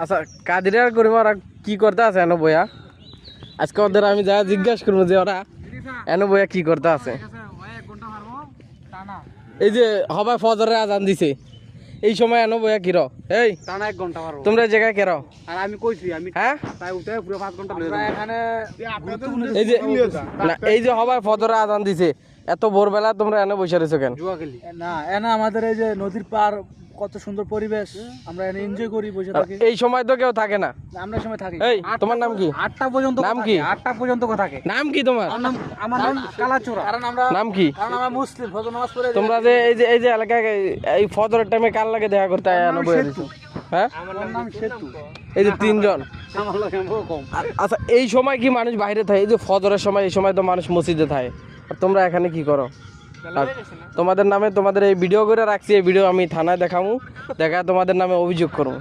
আচ্ছা কাদির আর করিম ওরা কি করতে আছে এনো বইয়া আজকে ওদের আমি যা জিজ্ঞাসা করবো যে ওরা এনো বইয়া কি করতে আছে। এই যে হবাই ফজরের আজান দিছে এই সময় এনো বইয়া কির এই টানা 1 ঘন্টা পারবো তোমরা জায়গায় কের আর আমি কইছি আমি হ্যাঁ তাই উঠে পুরো 5 ঘন্টা লয়ে এখানে এই যে না এই যে হবাই ফজরের আজান দিছে এত ভোরবেলা তোমরা এনে বসে রয়েছো কেন? জুয়া খেলি না এনা আমাদের এই যে নদীর পার কত সুন্দর পরিবেশ আমরা এনে এনজয় করি বসে থাকি। এই সময় তো কেউ থাকে না। আমরা সময় থাকি এই তোমার নাম কি? 8টা পর্যন্ত নাম কি? 8টা পর্যন্ত থাকে নাম কি তোমার? আমার নাম কালাচোরা কারণ আমরা নাম কি? আমরা মুসলিম ফজর নামাজ পড়ে তোমরা যে এই যে এলাকায় এই ফজরের টাইমে কার লাগে দেখা করতে এনে বসে রয়েছো? হ্যাঁ আমার নাম সেতু এই যে তিনজন। আমার লাগে কম আচ্ছা এই সময় কি মানুষ বাইরে থাকে? এই যে ফজরের সময় এই সময় তো মানুষ মসজিদে থাকে আর তোমরা এখানে কি করো? আর তোমাদের নামে তোমাদের এই ভিডিও করে রাখছি এই ভিডিও আমি থানায় দেখাবো দেখা তোমাদের নামে অভিযোগ করবো।